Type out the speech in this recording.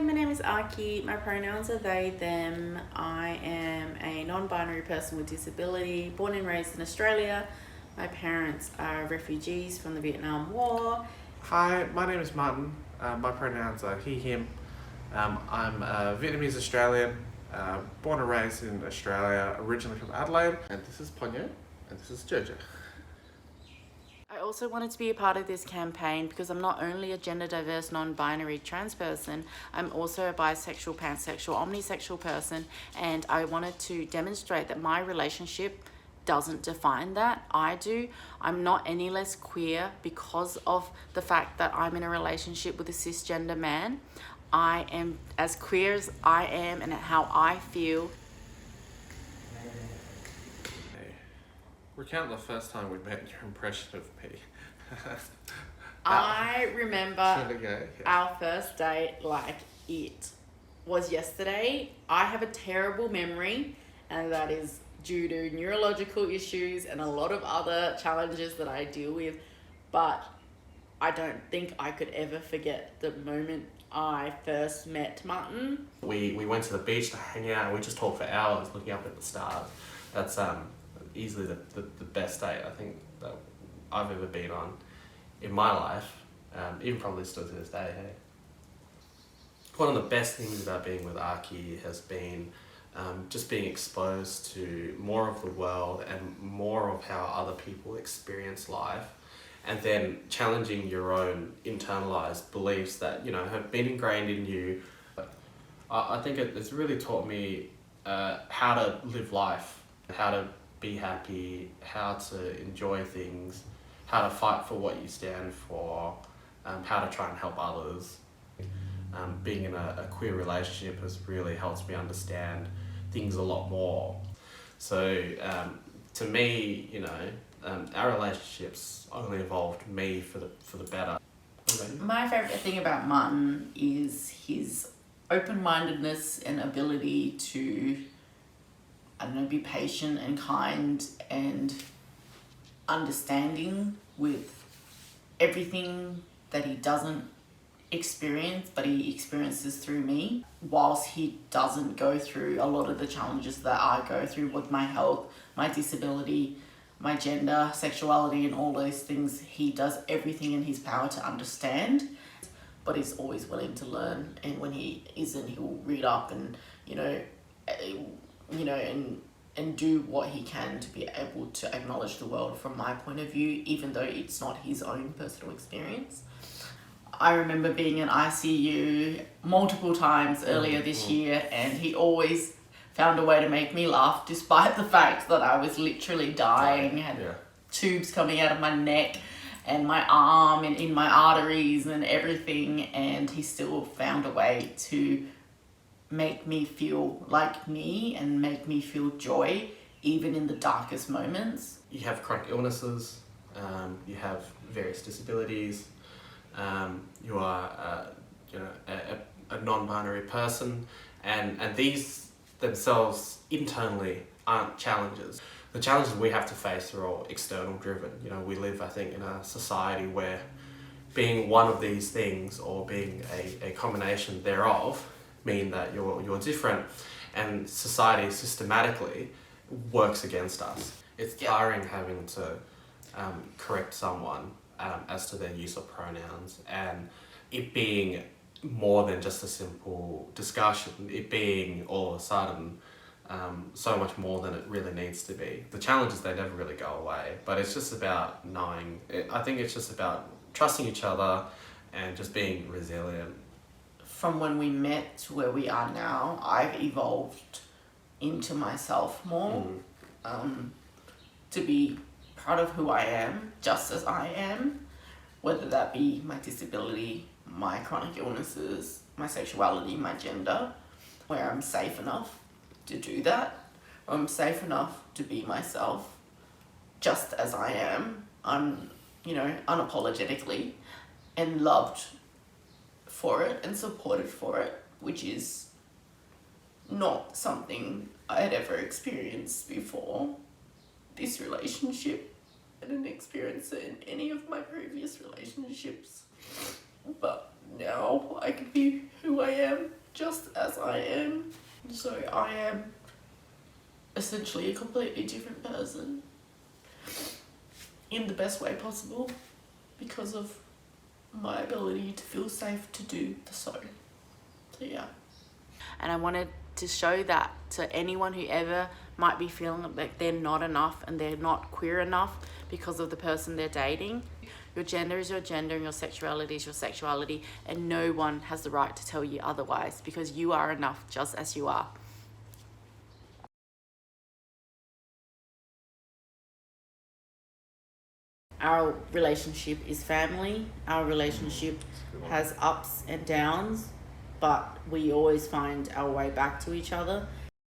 my name is Aki. My pronouns are they, them. I am a non-binary person with disability, born and raised in Australia. My parents are refugees from the Vietnam War. Hi, my name is Martin. My pronouns are he, him. I'm a Vietnamese Australian, born and raised in Australia, originally from Adelaide. And this is Ponyo, and this is Jojo. I also wanted to be a part of this campaign because I'm not only a gender diverse non-binary trans person, I'm also a bisexual, pansexual, omnisexual person, and I wanted to demonstrate that my relationship doesn't define that. I do. I'm not any less queer because of the fact that I'm in a relationship with a cisgender man. I am as queer as I am and how I feel. Recount the first time we met, your impression of me. I remember our first date like it was yesterday. I have a terrible memory, and that is due to neurological issues and a lot of other challenges that I deal with, but I don't think I could ever forget the moment I first met Martin. We went to the beach to hang out, and we just talked for hours looking up at the stars. That's easily the best date I think that I've ever been on in my life, even probably still to this day. Hey? One of the best things about being with Aki has been just being exposed to more of the world and more of how other people experience life, and then challenging your own internalized beliefs that have been ingrained in you. I think it's really taught me how to live life, how to be happy, how to enjoy things, how to fight for what you stand for, how to try and help others. Being in a queer relationship has really helped me understand things a lot more. So to me, our relationships only evolved me for the better. My favourite thing about Martin is his open-mindedness and ability to be patient and kind and understanding with everything that he doesn't experience, but he experiences through me. Whilst he doesn't go through a lot of the challenges that I go through with my health, my disability, my gender, sexuality, and all those things, he does everything in his power to understand, but he's always willing to learn. And when he isn't, he'll read up and and do what he can to be able to acknowledge the world from my point of view, even though it's not his own personal experience. I remember being in ICU multiple times earlier this year, and he always found a way to make me laugh despite the fact that I was literally dying, had tubes coming out of my neck and my arm and in my arteries and everything, and he still found a way to make me feel like me and make me feel joy even in the darkest moments. You have chronic illnesses, you have various disabilities, you are a non-binary person, and these themselves internally aren't challenges. The challenges we have to face are all external driven. We live, I think, in a society where being one of these things or being a combination thereof mean that you're different, and society systematically works against us. It's tiring having to correct someone as to their use of pronouns, and it being more than just a simple discussion, it being all of a sudden so much more than it really needs to be. The challenges, they never really go away, but it's just about I think it's just about trusting each other and just being resilient. From when we met to where we are now, I've evolved into myself more, to be proud of who I am, just as I am, whether that be my disability, my chronic illnesses, my sexuality, my gender, where I'm safe enough to do that. I'm safe enough to be myself, just as I am. I'm, unapologetically, and loved for it and supported for it, which is not something I had ever experienced before this relationship. I didn't experience it in any of my previous relationships, but now I can be who I am just as I am. So I am essentially a completely different person in the best way possible because of my ability to feel safe to do the so. So yeah. And I wanted to show that to anyone who ever might be feeling like they're not enough and they're not queer enough because of the person they're dating. Your gender is your gender and your sexuality is your sexuality, and no one has the right to tell you otherwise because you are enough just as you are. Our relationship is family. Our relationship has ups and downs, but we always find our way back to each other.